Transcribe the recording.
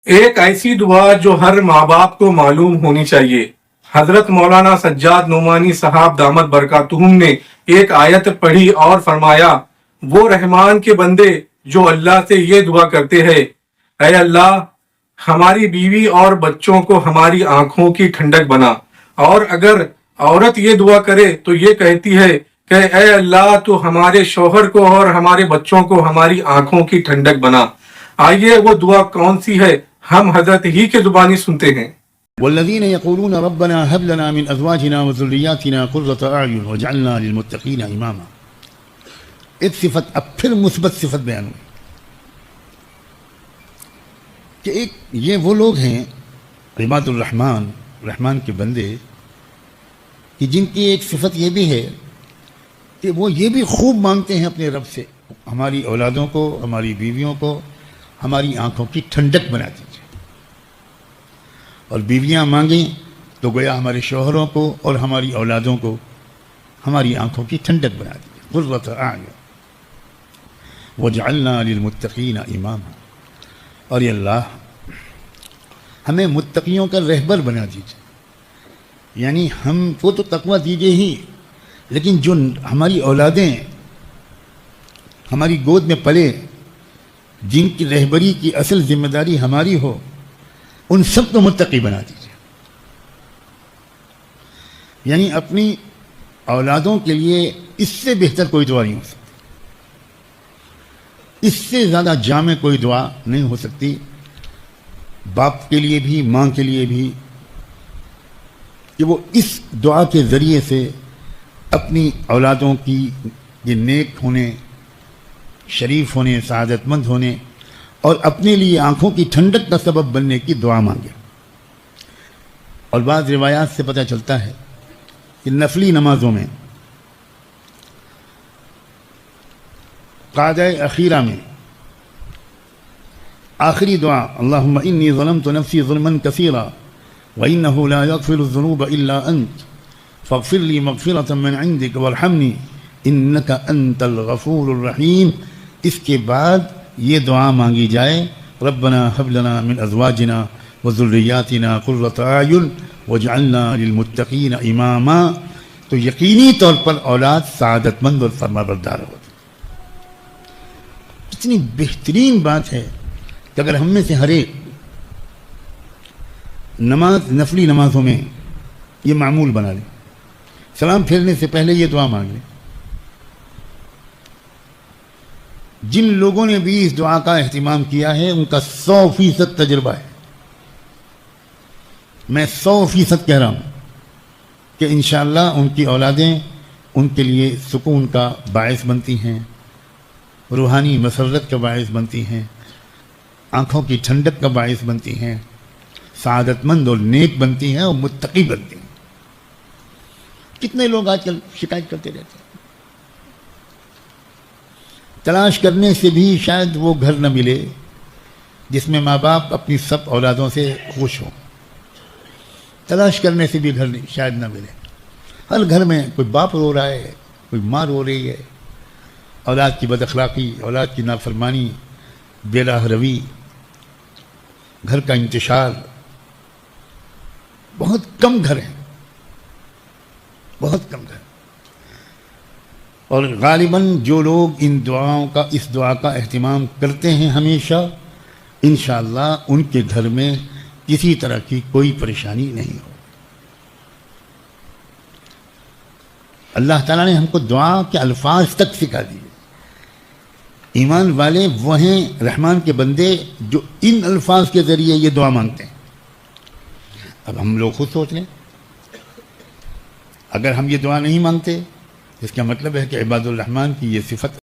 ایک ایسی دعا جو ہر ماں باپ کو معلوم ہونی چاہیے۔ حضرت مولانا سجاد نعمانی صاحب دامت برکاتہم نے ایک آیت پڑھی اور فرمایا، وہ رحمان کے بندے جو اللہ سے یہ دعا کرتے ہیں، اے اللہ ہماری بیوی اور بچوں کو ہماری آنکھوں کی ٹھنڈک بنا۔ اور اگر عورت یہ دعا کرے تو یہ کہتی ہے کہ اے اللہ تو ہمارے شوہر کو اور ہمارے بچوں کو ہماری آنکھوں کی ٹھنڈک بنا۔ آئیے وہ دعا کون سی ہے ہم حضرت ہی کے زبانی سنتے ہیں۔ والذین یقولون ربنا هب لنا من ازواجنا وذریاتنا قرۃ اعین واجعلنا للمتقین اماما۔ ایک صفت اب پھر مثبت صفت بیان ہوئی کہ ایک یہ وہ لوگ ہیں عباد الرحمن، رحمان کے بندے، کہ جن کی ایک صفت یہ بھی ہے کہ وہ یہ بھی خوب مانگتے ہیں اپنے رب سے، ہماری اولادوں کو، ہماری بیویوں کو ہماری آنکھوں کی ٹھنڈک بنا دیجیے۔ اور بیویاں مانگیں تو گویا ہمارے شوہروں کو اور ہماری اولادوں کو ہماری آنکھوں کی ٹھنڈک بنا دیجیے۔ قرۃ اعین وجعلنا للمتقین اماما، اور یہ اللہ ہمیں متقیوں کا رہبر بنا دیجیے، یعنی ہم کو تو تقویٰ دیجیے ہی، لیکن جو ہماری اولادیں ہماری گود میں پلے، جن کی رہبری کی اصل ذمہ داری ہماری ہو، ان سب کو متقی بنا دیجیے۔ یعنی اپنی اولادوں کے لیے اس سے بہتر کوئی دعا نہیں ہو سکتی، اس سے زیادہ جامع کوئی دعا نہیں ہو سکتی، باپ کے لیے بھی، ماں کے لیے بھی، کہ وہ اس دعا کے ذریعے سے اپنی اولادوں کی یہ نیک ہونے، شریف ہونے، سعادت مند ہونے اور اپنے لیے آنکھوں کی ٹھنڈک کا سبب بننے کی دعا مانگے۔ اور بعض روایات سے پتہ چلتا ہے کہ نفلی نمازوں میں قعدہ اخیرہ میں آخری دعا، اللہم انی ظلمت نفسی ظلما کثیرا وانہ لا یغفر الذنوب الا انت فاغفر لی مغفرۃ من عندک وارحمنی انک انت الغفور الرحیم، اس کے بعد یہ دعا مانگی جائے، ربنا هب لنا من ازواجنا وذریاتنا قرۃ اعین واجعلنا للمتقین اماما، تو یقینی طور پر اولاد سعادت مند اور فرمانبردار ہوتی۔ اتنی بہترین بات ہے کہ اگر ہم میں سے ہر ایک نماز، نفلی نمازوں میں یہ معمول بنا لیں، سلام پھیرنے سے پہلے یہ دعا مانگ لیں۔ جن لوگوں نے بھی اس دعا کا اہتمام کیا ہے ان کا 100% تجربہ ہے، میں 100% کہہ رہا ہوں کہ انشاءاللہ ان کی اولادیں ان کے لیے سکون کا باعث بنتی ہیں، روحانی مسرت کا باعث بنتی ہیں، آنکھوں کی ٹھنڈک کا باعث بنتی ہیں، سعادت مند اور نیک بنتی ہیں اور متقی بنتی ہیں۔ کتنے لوگ آج کل شکایت کرتے رہتے ہیں، تلاش کرنے سے بھی شاید وہ گھر نہ ملے جس میں ماں باپ اپنی سب اولادوں سے خوش ہوں، تلاش کرنے سے بھی گھر شاید نہ ملے۔ ہر گھر میں کوئی باپ رو رہا ہے، کوئی ماں رو رہی ہے، اولاد کی بد اخلاقی، اولاد کی نافرمانی، بے راہ روی، گھر کا انتشار، بہت کم گھر ہیں، بہت کم گھر۔ اور غالباً جو لوگ اس دعا کا اہتمام کرتے ہیں ہمیشہ، انشاءاللہ ان کے گھر میں کسی طرح کی کوئی پریشانی نہیں ہو۔ اللہ تعالیٰ نے ہم کو دعا کے الفاظ تک سکھا دیے۔ ایمان والے وہ ہیں رحمان کے بندے جو ان الفاظ کے ذریعے یہ دعا مانگتے ہیں۔ اب ہم لوگ خود سوچ لیں، اگر ہم یہ دعا نہیں مانگتے، اس کا مطلب ہے کہ عباد الرحمن کی یہ صفت